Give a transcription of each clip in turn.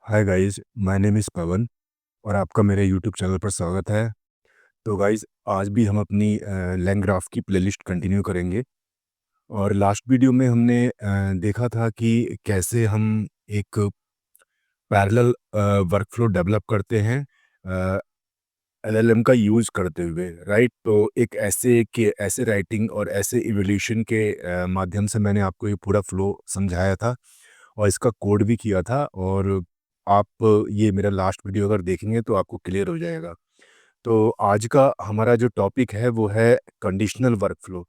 Hi guys, my name is Pavan और आपका मेरे यूट्यूब चैनल पर स्वागत है। तो गाइस, आज भी हम अपनी लैंग्राफ की प्लेलिस्ट कंटिन्यू करेंगे। और लास्ट वीडियो में हमने देखा था कि कैसे हम एक पैरेलल वर्कफ्लो डेवलप करते हैं एलएलएम का यूज़ करते हुए, राइट? तो एक ऐसे राइटिंग और ऐसे इवोल्यूशन के माध्यम से मैंने आपको ये पूरा फ्लो समझाया था और इसका कोड भी किया था। और आप ये मेरा लास्ट वीडियो अगर देखेंगे तो आपको क्लियर हो जाएगा। तो आज का हमारा जो टॉपिक है वो है कंडीशनल वर्कफ्लो।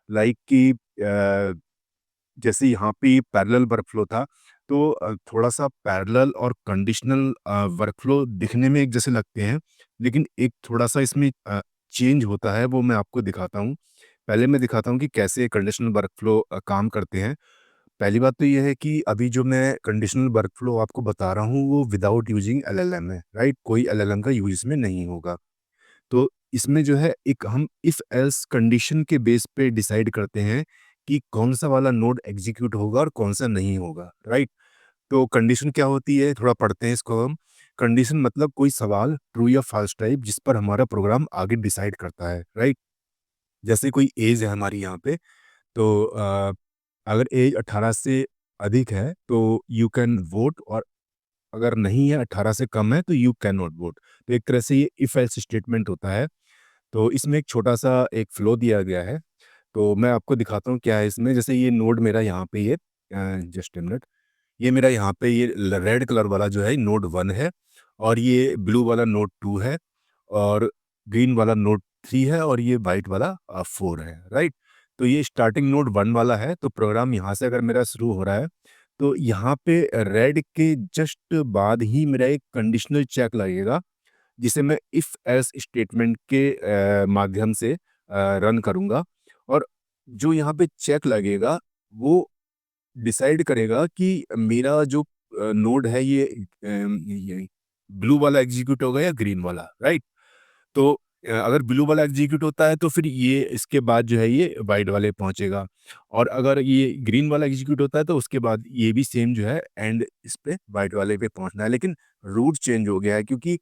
लाइक कि जैसे यहाँ पे पैरेलल वर्कफ्लो था, तो थोड़ा-सा पैरेलल और कंडीशनल वर्कफ्लो दिखने में एक जैसे लगते हैं, लेकिन एक थोड़ा-सा इसमें चेंज होता है, वो मैं आपको दिखाता हूँ। पहले मैं दिखाता हूँ कि कैसे कंडीशनल वर्कफ्लो काम करते हैं। पहली बात तो ये है कि अभी जो मैं कंडीशनल वर्कफ्लो आपको बता रहा हूँ, वो विदाउट यूजिंग एलएलएम है, राइट? कोई एलएलएम का यूज़ इसमें नहीं होगा। तो इसमें जो है एक हम इफ एल्स कंडीशन के बेस पे डिसाइड करते हैं कि कौन सा वाला नोड एग्जीक्यूट होगा और कौन सा नहीं होगा, राइट? तो कंडीशन क्या होती है, थोड़ा पढ़ते हैं इसको हम। कंडीशन मतलब कोई सवाल ट्रू या फॉल्स टाइप जिस पर हमारा प्रोग्राम आगे डिसाइड करता है, राइट? जैसे कोई एज है हमारी यहाँ पे, तो अगर एज 18 से अधिक है तो यू कैन वोट, और अगर नहीं है, 18 से कम है, तो यू कैन नॉट वोट। तो एक तरह से ये इफ एल्स स्टेटमेंट होता है। तो इसमें एक छोटा-सा एक फ्लो दिया गया है, तो मैं आपको दिखाता हूँ क्या है इसमें। जैसे ये नोड मेरा यहाँ पे ये जस्ट अ मिनट, ये मेरा यहाँ पे ये ल रेड कलर वाला जो है नोड 1 है, और ये ब्लू वाला नोड 2 है, और ग्रीन वाला नोड 3 है, और ये व्हाइट वाला 4 है, राइट? तो ये स्टार्टिंग नोड 1 वाला है, तो प्रोग्राम यहाँ से अगर मेरा शुरू हो रहा है, तो यहाँ पे रेड के जस्ट बाद ही मेरा एक कंडीशनल चेक लगेगा, जिसे मैं इफ एल्स स्टेटमेंट के माध्यम से रन करूँगा। और जो यहाँ पे चेक लगेगा, वो डिसाइड करेगा कि मेरा जो नोड है ये ब्लू वाला एग्जीक्यूट होगा या ग्रीन वाला, राइट? तो अगर ब्लू वाला एग्जीक्यूट होता है तो फिर ये इसके बाद जो है ये वाइट वाले पहुंचेगा, और अगर ये ग्रीन वाला एग्जीक्यूट होता है तो उसके बाद ये भी सेम जो है एंड इस पे वाइट वाले पे पहुंचना है। लेकिन रूट चेंज हो गया है, क्योंकि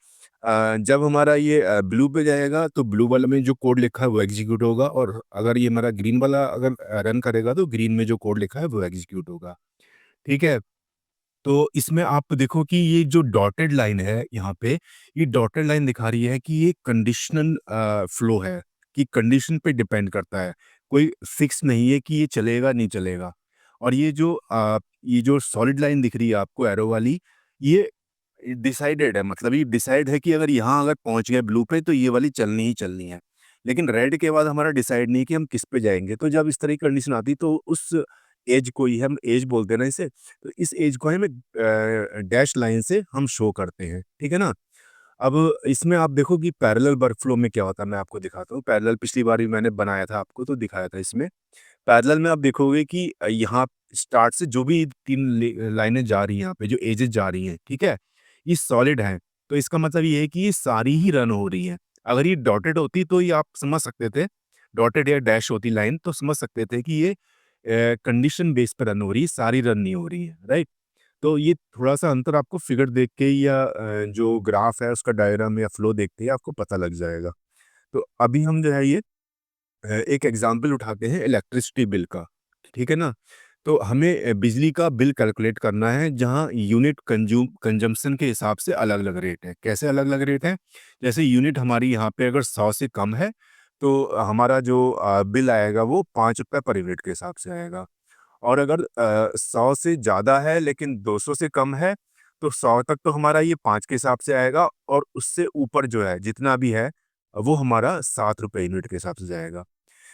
जब हमारा ये ब्लू पे जाएगा तो ब्लू वाला में जो कोड लिखा है वो एग्जीक्यूट होगा, और अगर ये हमारा ग्रीन वाला अगर रन करेगा तो ग्रीन में जो कोड लिखा है वो एग्जीक्यूट होगा। ठीक है? तो इसमें आप देखो कि ये जो डॉटेड लाइन है यहाँ पे, ये डॉटेड लाइन दिखा रही है कि ये कंडीशनल फ्लो है, कि कंडीशन पे डिपेंड करता है। कोई फिक्स नहीं है कि ये चलेगा, नहीं चलेगा। और ये जो सॉलिड लाइन दिख रही है आपको एरो वाली, ये डिसाइडेड है, मतलब ये डिसाइड है कि अगर यहाँ अगर पहुँच गए ब्लू पे तो ये वाली चलनी ही चलनी है। लेकिन रेड के बाद हमारा डिसाइड नहीं कि हम किस पे जाएँगे। तो जब इस तरह की कंडीशन आती है तो उस एज को ही हम एज बोलते हैं ना इसे, तो इस एज को हम एक डैश लाइन से हम शो करते हैं, ठीक है ना? अब इसमें आप देखो कि पैरेलल वर्कफ्लो में क्या होता है, मैं आपको दिखाता हूँ। पैरेलल पिछली बार भी मैंने बनाया था आपको, तो दिखाया था इसमें। पैरेलल में आप देखोगे कि यहाँ स्टार्ट से जो भी 3 लाइनें जा रही हैं, यहाँ पे जो एजेस जा रही हैं, ठीक है? ये सॉलिड हैं, तो इसका मतलब ये है कि ये सारी ही रन हो रही हैं। अगर ये डॉटेड होती तो ये आप समझ सकते थे, डॉटेड या डैश होती लाइन तो समझ सकते थे कि ये कंडीशन बेस पे रन हो रही है, सारी रन नहीं हो रही है, राइट? तो ये थोड़ा-सा अंतर आपको फिगर देख के या जो ग्राफ है उसका डायग्राम या फ्लो देख के ही आपको पता लग जाएगा। तो अभी हम जो है ये एक एग्जांपल उठाते हैं इलेक्ट्रिसिटी बिल का, ठीक है ना? तो हमें बिजली का बिल कैलकुलेट करना है, जहाँ यूनिट कंजम्पशन के हिसाब से अलग-अलग रेट है। कैसे अलग-अलग रेट है? जैसे यूनिट हमारी यहाँ पे अगर 100 से कम है, तो हमारा जो बिल आएगा वो ₹5 पर यूनिट के हिसाब से आएगा। और अगर 100 से ज़्यादा है लेकिन 200 से कम है, तो 100 तक तो हमारा ये 5 के हिसाब से आएगा, और उससे ऊपर जो है जितना भी है, वो हमारा ₹7 यूनिट के हिसाब से जाएगा।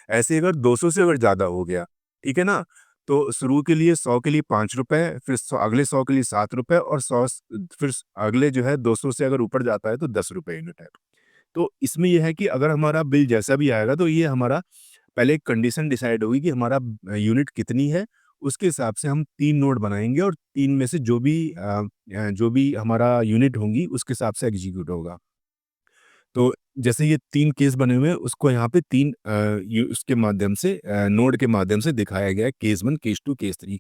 ऐसे अगर 200 से अगर ज़्यादा हो गया, ठीक है ना? तो शुरू के लिए 100 के लिए ₹5, फिर 100 अगले 100 के लिए ₹7, और 100 फिर अगले जो है 200 से अगर ऊपर जाता है तो ₹10 यूनिट है। तो इसमें ये है कि अगर हमारा बिल जैसा भी आएगा तो ये हमारा पहले एक कंडीशन डिसाइड होगी कि हमारा यूनिट कितनी है, उसके हिसाब से हम 3 नोड बनाएँगे, और 3 में से जो भी हमारा यूनिट होंगी उसके हिसाब से एग्ज़ीक्यूट होगा। तो जैसे ये 3 केस बने हुए हैं, उसको यहाँ पे 3 उसके माध्यम से नोड के माध्यम से दिखाया गया है, केस 1, केस 2, केस 3।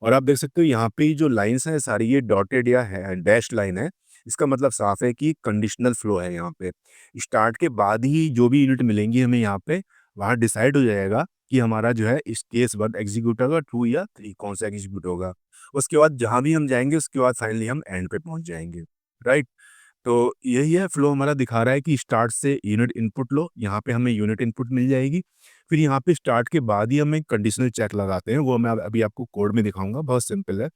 और आप देख सकते हो यहाँ पे जो लाइन्स हैं सारी ये डॉटेड या है डैश लाइन है। इसका मतलब साफ है कि कंडीशनल फ्लो है यहाँ पे। स्टार्ट के बाद ही जो भी यूनिट मिलेंगी हमें यहाँ पे, वहाँ डिसाइड हो जाएगा कि हमारा जो है इस केस 1 एग्जीक्यूट होगा, 2 या 3 कौन सा एग्जीक्यूट होगा। उसके बाद जहाँ भी हम जाएँगे उसके बाद फाइनली हम एंड पे पहुँच जाएँगे, राइट? तो यही है फ्लो हमारा दिखा रहा है कि स्टार्ट से यूनिट इनपुट लो, यहाँ पे हमें यूनिट इनपुट मिल जाएगी। फिर यहाँ पे स्टार्ट के बाद ही हम एक कंडीशनल चेक लगाते हैं, वो मैं अभी आपको कोड में दिखाऊँगा, बहुत सिंपल है।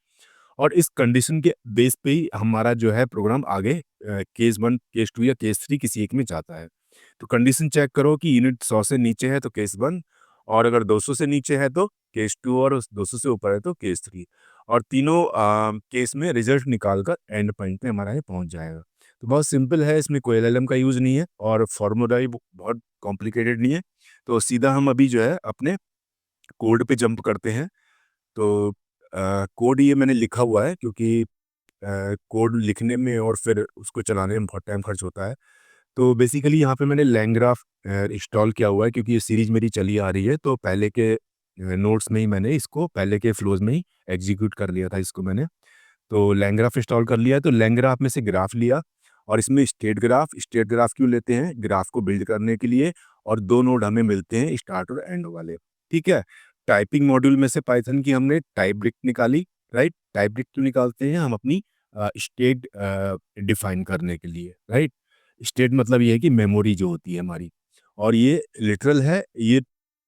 और इस कंडीशन के बेस पे ही हमारा जो है प्रोग्राम आगे केस 1, केस 2 या केस 3 किसी एक में जाता है। तो कंडीशन चेक करो कि यूनिट 100 से नीचे है तो केस 1, और अगर 200 से नीचे है तो केस 2, और 200 से ऊपर है तो केस 3, और तीनों केस में रिजल्ट निकाल कर एंड पॉइंट पे हमारा ये पहुँच जाएगा। तो बहुत सिंपल है, इसमें कोई एलएलएम का यूज़ नहीं है और फॉर्मूला भी बहुत कॉम्प्लिकेटेड नहीं है। तो सीधा हम अभी जो है अपने कोड पे जंप करते हैं। तो कोड ये मैंने लिखा हुआ है क्योंकि कोड लिखने में और फिर उसको चलाने में बहुत टाइम खर्च होता है। तो बेसिकली यहाँ पे मैंने लैंग्राफ इंस्टॉल किया हुआ है क्योंकि ये सीरीज़ मेरी चली आ रही है, तो पहले के नोट्स में ही मैंने इसको पहले के फ्लोज़ में ही एग्ज़ीक्यूट कर लिया था इसको मैंने। तो लैंग्राफ इंस्टॉल कर लिया है, तो लैंग्राफ में से ग्राफ लिया और इसमें स्टेट ग्राफ क्यों लेते हैं? ग्राफ को बिल्ड करने के लिए, और 2 नोड हमें मिलते हैं स्टार्ट और एंड वाले, ठीक है? टाइपिंग मॉड्यूल में से पाइथन की हमने टाइप ब्रेक निकाली, राइट? टाइप ब्रेक क्यों निकालते हैं? हम अपनी स्टेट डिफाइन करने के लिए, राइट? स्टेट मतलब ये है कि मेमोरी जो होती है हमारी, और ये लिटरल है, ये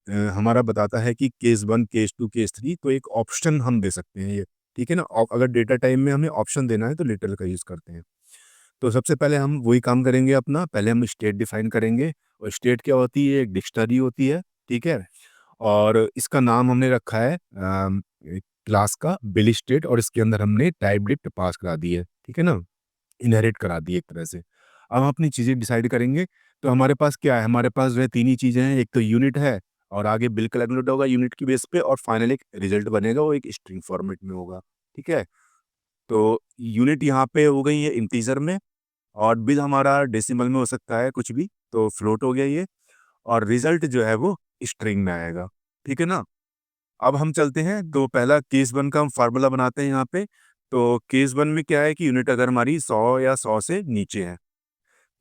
हमारा बताता है कि केस 1, केस 2, केस 3, तो एक ऑप्शन हम दे सकते हैं ये, ठीक है ना? अगर डेटा टाइप में हमें ऑप्शन देना है तो लिटरल का यूज़ करते हैं। तो सबसे पहले हम वही काम करेंगे अपना, पहले हम स्टेट डिफाइन करेंगे, और स्टेट क्या होती है? एक डिक्शनरी होती है, ठीक है? और इसका नाम हमने रखा है क्लास का बिल स्टेट, और इसके अंदर हमने टाइप डिक्ट पास करा दी है, ठीक है ना? इनहेरिट करा दी एक तरह से। अब हम अपनी चीज़ें डिसाइड करेंगे, तो हमारे पास क्या है? हमारे पास जो है 3 ही चीज़ें हैं, एक तो यूनिट है, और आगे बिल कैलकुलेट होगा यूनिट की बेस पे, और फाइनल एक रिजल्ट बनेगा, वो एक स्ट्रिंग फॉर्मेट में होगा, ठीक है? तो यूनिट यहाँ पे हो गई है इंटीजर में, और बिल हमारा डेसिमल में हो सकता है कुछ भी, तो फ्लोट हो गया ये, और रिजल्ट जो है वो स्ट्रिंग में आएगा, ठीक है ना? अब हम चलते हैं, तो पहला केस 1 का हम फार्मूला बनाते हैं यहाँ पे। तो केस 1 में क्या है कि यूनिट अगर हमारी 100 या 100 से नीचे है,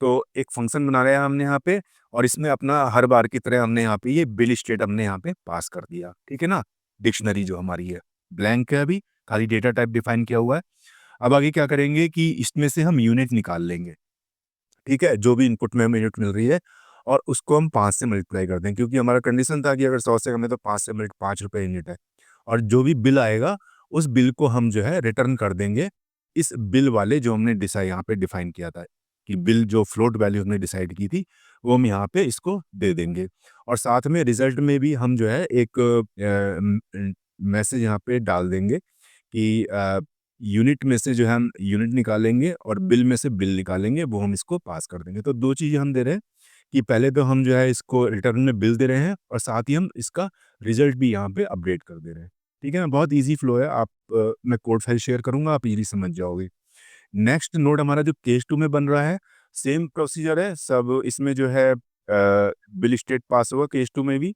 तो एक फंक्शन बना लिया हमने यहाँ पे, और इसमें अपना हर बार की तरह हमने यहाँ पे ये बिल स्टेट हमने यहाँ पे पास कर दिया, ठीक है ना? डिक्शनरी जो हमारी है, ब्लैंक है अभी, खाली डेटा टाइप डिफाइन किया हुआ है। अब आगे क्या करेंगे कि इसमें से हम यूनिट निकाल लेंगे, ठीक है? जो भी इनपुट में हमें यूनिट मिल रही है, और उसको हम 5 से मल्टीप्लाई कर दें, क्योंकि हमारा कंडीशन था कि अगर 100 से कम है तो 5 से मल्ट ₹5 यूनिट है। और जो भी बिल आएगा, उस बिल को हम जो है रिटर्न कर देंगे, इस बिल वाले जो हमने यहाँ पे डिफाइन किया था, कि बिल जो फ्लोट वैल्यू हमने डिसाइड की थी, वो हम यहाँ पे इसको दे देंगे। और साथ में रिजल्ट में भी हम जो है एक मैसेज यहाँ पे डाल देंगे कि यूनिट में से जो है हम यूनिट निकालेंगे, और बिल में से बिल निकालेंगे, वो हम इसको पास कर देंगे। तो 2 चीज़ें हम दे रहे हैं, कि पहले तो हम जो है इसको रिटर्न में बिल दे रहे हैं, और साथ ही हम इसका रिजल्ट भी यहाँ पे अपडेट कर दे रहे हैं। ठीक है ना? बहुत ईज़ी फ्लो है। मैं कोड फाइल शेयर करूँगा, आप ईज़िली समझ जाओगे। नेक्स्ट नोड हमारा जो केस 2 में बन रहा है, सेम प्रोसीजर है, सब इसमें जो है बिल स्टेट पास होगा केस 2 में भी,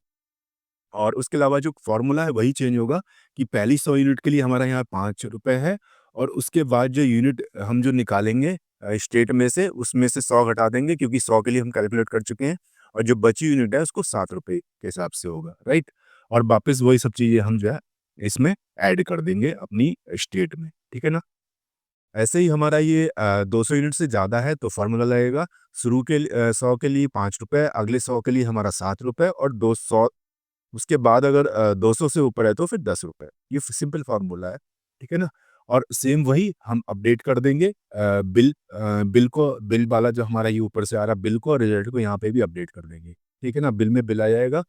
और उसके अलावा जो फ़ॉर्मूला है वही चेंज होगा, कि पहली 100 यूनिट के लिए हमारा यहाँ ₹5 है, और उसके बाद जो यूनिट हम जो निकालेंगे स्टेट में से, उसमें से 100 घटा देंगे, क्योंकि 100 के लिए हम कैलकुलेट कर चुके हैं, और जो बची यूनिट है उसको ₹7 के हिसाब से होगा, राइट? और वापस वही सब चीज़ें हम जो है इसमें ऐड कर देंगे अपनी स्टेट में, ठीक है ना? ऐसे ही हमारा ये 200 यूनिट से ज़्यादा है तो फ़ॉर्मूला लगेगा, शुरू के 100 के लिए ₹5, अगले 100 के लिए हमारा ₹7, और 200 उसके बाद अगर 200 से ऊपर है तो फिर ₹10। ये सिंपल फार्मूला है, ठीक है ना? और सेम वही हम अपडेट कर देंगे, बिल वाला जो हमारा ये ऊपर से आ रहा है बिल को, और रिजल्ट को यहाँ पे भी अपडेट कर देंगे, ठीक है ना? बिल में बिल आ जाएगा,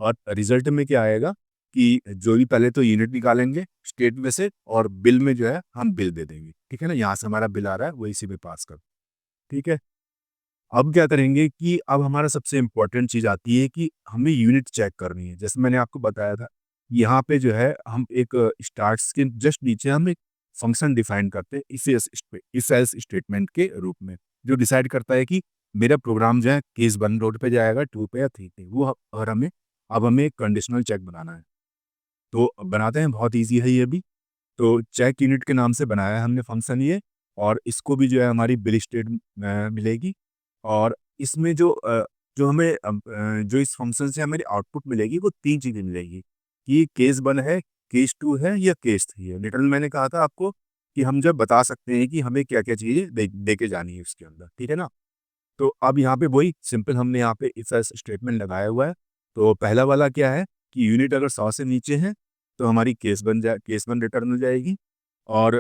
और रिजल्ट में क्या आएगा कि जो भी पहले तो यूनिट निकालेंगे स्टेट में से, और बिल में जो है हम बिल दे देंगे, ठीक है ना? यहाँ से हमारा बिल आ रहा है, वो इसी में पास कर, ठीक है? अब क्या करेंगे कि अब हमारा सबसे इम्पोर्टेंट चीज़ आती है कि हमें यूनिट चेक करनी है। जैसे मैंने आपको बताया था, यहाँ पे जो है हम एक स्टार्ट्स के जस्ट नीचे हम एक फंक्शन डिफाइन करते हैं इफ एल्स स्टेटमेंट के रूप में, जो डिसाइड करता है कि मेरा प्रोग्राम जो है केस 1 नोड पे जाएगा, 2 पे या 3 पे। और हमें अब हमें एक कंडीशनल चेक बनाना है। तो बनाते हैं, बहुत ईज़ी है ये भी। तो चेक यूनिट के नाम से बनाया है हमने फंक्शन ये, और इसको भी जो है हमारी बिल स्टेट मिलेगी। और इसमें जो हमें जो इस फंक्शन से हमें आउटपुट मिलेगी वो 3 चीज़ें मिलेगी, कि केस 1 है, केस 2 है या केस 3 है। लिटरल मैंने कहा था आपको कि हम जब बता सकते हैं कि हमें क्या-क्या चीज़ें दे के जानी है उसके अंदर, ठीक है ना? तो अब यहाँ पे वही सिंपल हमने यहाँ पे इफ एल्स स्टेटमेंट लगाया हुआ है। तो पहला वाला क्या है कि यूनिट अगर 100 से नीचे है तो हमारी केस 1 रिटर्न हो जाएगी। और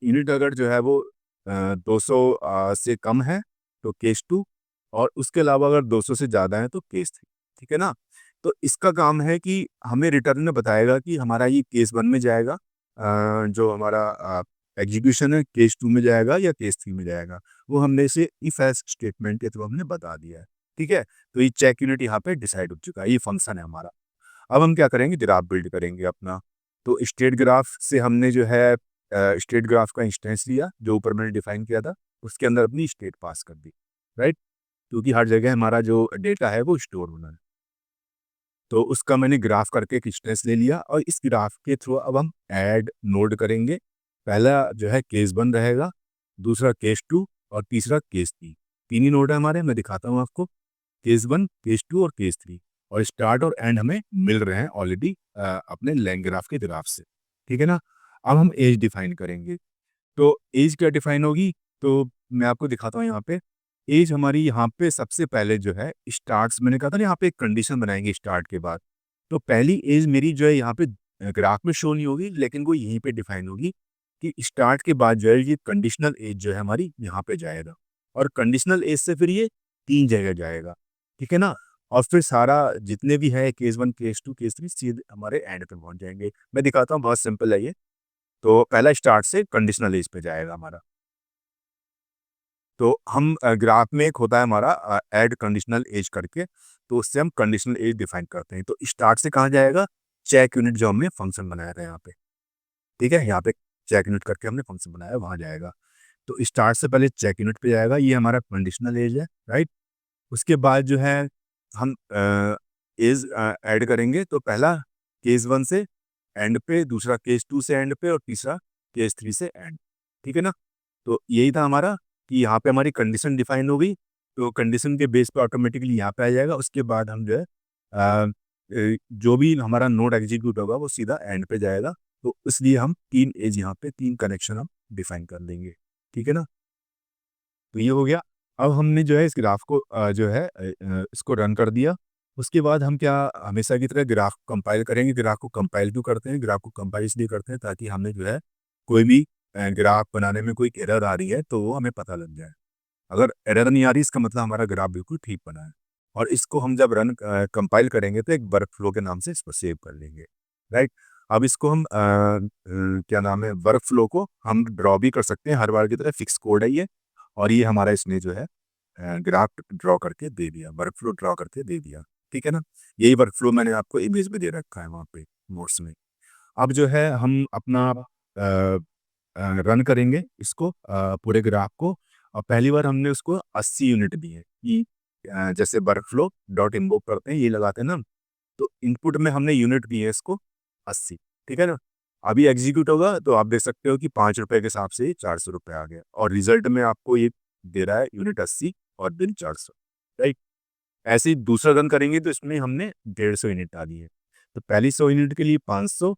यूनिट अगर जो है वो 200 से कम है तो केस 2, और उसके अलावा अगर 200 से ज़्यादा है तो केस 3, ठीक है ना? तो इसका काम है कि हमें रिटर्न में बताएगा कि हमारा ये केस 1 में जाएगा, जो हमारा एग्जीक्यूशन है केस 2 में जाएगा या केस 3 में जाएगा। वो हमने इसे इफ एल्स स्टेटमेंट के थ्रू हमने बता दिया है, ठीक है? तो ये चेक यूनिट यहाँ पे डिसाइड हो चुका है, ये फंक्शन है हमारा। अब हम क्या करेंगे, ग्राफ बिल्ड करेंगे अपना। तो स्टेट ग्राफ से हमने जो है स्टेट ग्राफ का इंस्टेंस लिया, जो ऊपर मैंने डिफाइन किया था, उसके अंदर अपनी स्टेट पास कर दी, राइट? क्योंकि हर जगह हमारा जो डेटा है वो स्टोर होना है। तो उसका मैंने ग्राफ करके एक इंस्टेंस ले लिया, और इस ग्राफ के थ्रू अब हम ऐड नोड करेंगे। पहला जो है केस 1 रहेगा, दूसरा केस 2 और तीसरा केस 3। 3 ही नोड है हमारे, मैं दिखाता हूँ आपको। केस 1, केस 2 और केस 3, और स्टार्ट और एंड हमें मिल रहे हैं ऑलरेडी अपने लाइन ग्राफ के ग्राफ से, ठीक है ना? अब हम एज डिफाइन करेंगे। तो एज क्या डिफाइन होगी, तो मैं आपको दिखाता हूँ यहाँ पे। एज हमारी यहाँ पे सबसे पहले जो है स्टार्ट्स, मैंने कहा था ना यहाँ पे एक कंडीशन बनाएंगे स्टार्ट के बाद। तो पहली एज मेरी जो है यहाँ पे ग्राफ में शो नहीं होगी, लेकिन वो यहीं पे डिफाइन होगी कि स्टार्ट के बाद जो है ये कंडीशनल एज जो है हमारी यहाँ पे जाएगा, और कंडीशनल एज से फिर ये 3 जगह जाएगा, ठीक है ना? और फिर सारा जितने भी है केस 1, केस 2, केस 3 सीधे हमारे एंड पे पहुंच जाएंगे। मैं दिखाता हूँ, बहुत सिंपल है ये। तो पहला स्टार्ट से कंडीशनल एज पे जाएगा हमारा। तो हम ग्राफ में एक होता है हमारा ऐड कंडीशनल एज करके, तो उससे हम कंडीशनल एज डिफाइन करते हैं। तो स्टार्ट से कहाँ जाएगा, चेक यूनिट जो हमने फंक्शन बनाया था यहाँ पे, ठीक है? यहाँ पे चेक यूनिट करके हमने फंक्शन बनाया, वहाँ जाएगा। तो स्टार्ट से पहले चेक यूनिट पे जाएगा, ये हमारा कंडीशनल एज है, राइट? उसके बाद जो है हम एज ऐड करेंगे। तो पहला केस 1 से एंड पे, दूसरा केस 2 से एंड पे, और तीसरा केस 3 से एंड, ठीक है ना? तो यही था हमारा कि यहाँ पे हमारी कंडीशन डिफाइन हो गई। तो कंडीशन के बेस पे ऑटोमेटिकली यहाँ पे आ जाएगा। उसके बाद हम जो है जो भी हमारा नोड एग्जीक्यूट होगा वो सीधा एंड पे जाएगा। तो इसलिए हम 3 एज यहाँ पे 3 कनेक्शन हम डिफाइन कर देंगे, ठीक है ना? तो ये हो गया। अब हमने जो है इस ग्राफ को जो है इसको रन कर दिया। उसके बाद हम क्या, हमेशा की तरह ग्राफ को कंपाइल करेंगे। ग्राफ को कंपाइल क्यों करते हैं? ग्राफ को कंपाइल इसलिए करते हैं ताकि हमें जो है कोई भी ग्राफ बनाने में कोई एरर आ रही है तो वो हमें पता लग जाए। अगर एरर नहीं आ रही इसका मतलब हमारा ग्राफ बिल्कुल ठीक बना है। और इसको हम जब रन कंपाइल करेंगे तो एक वर्क फ्लो के नाम से इसको सेव कर लेंगे, राइट? अब इसको हम क्या नाम है, वर्क फ्लो को हम ड्रॉ भी कर सकते हैं, हर बार की तरह फिक्स कोड है ये। और ये हमारा इसने जो है ग्राफ ड्रॉ करके दे दिया, वर्क फ्लो ड्रॉ करके दे दिया, ठीक है ना? यही वर्क फ्लो मैंने आपको इमेज में दे रखा है वहाँ पे नोट्स में। अब जो है हम अपना रन करेंगे इसको, पूरे ग्राफ को। और पहली बार हमने उसको 80 यूनिट दी है कि जैसे वर्क फ्लो डॉट इन्वोक करते हैं, ये लगाते हैं ना, तो इनपुट में हमने यूनिट दी है इसको 80, ठीक है ना? अभी एग्जीक्यूट होगा तो आप देख सकते हो कि 5 रुपए के हिसाब से 400 रुपए आ गया, और रिजल्ट में आपको ये दे रहा है यूनिट 80 और बिल 400, राइट? ऐसे ही दूसरा रन करेंगे तो इसमें हमने 150 यूनिट डाली है। तो पहली 100 यूनिट के लिए 500,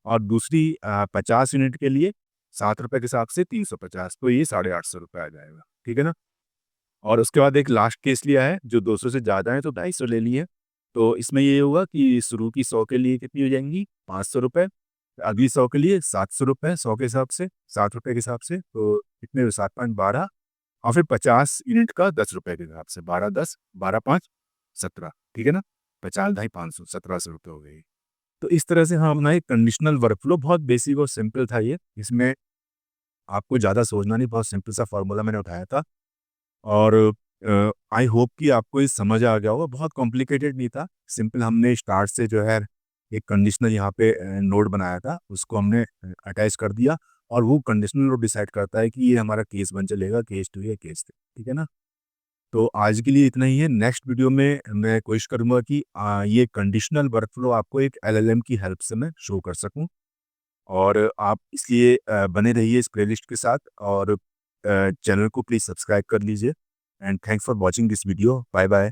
और दूसरी 50 यूनिट के लिए 7 रुपए के हिसाब से 350, तो ये 850 रुपये आ जाएगा, ठीक है ना? और उसके बाद एक लास्ट केस लिया है जो 200 से ज़्यादा है तो 250 ले लिए। तो इसमें ये होगा कि शुरू की 100 के लिए कितनी हो जाएंगी, 500 रुपये। अगली 100 के लिए 700 रुपये, 100 के हिसाब से 7 रुपये के हिसाब से, तो कितने हुए, 7 5 12। और फिर 50 यूनिट का 10 रुपये के हिसाब से, 12 10 12 5 17, ठीक है ना? 50 ढाई 500, 1700 रुपये हो गए। तो इस तरह से हम अपना एक कंडीशनल वर्कफ्लो, बहुत बेसिक और सिंपल था ये। इसमें आपको ज़्यादा सोचना नहीं, बहुत सिंपल सा फार्मूला मैंने उठाया था। और आई होप कि आपको ये समझ आ गया होगा, बहुत कॉम्प्लिकेटेड नहीं था। सिंपल हमने स्टार्ट से जो है एक कंडीशनल यहाँ पे नोड बनाया था, उसको हमने अटैच कर दिया, और वो कंडीशनल नोड डिसाइड करता है कि ये हमारा केस 1 चलेगा, केस 2 या केस 3, ठीक है ना? तो आज के लिए इतना ही है। नेक्स्ट वीडियो में मैं कोशिश करूँगा कि ये कंडीशनल वर्कफ्लो आपको एक एलएलएम की हेल्प से मैं शो कर सकूँ। और आप इसलिए बने रहिए इस प्लेलिस्ट के साथ और चैनल को प्लीज़ सब्सक्राइब कर लीजिए and thanks for watching this video. Bye bye.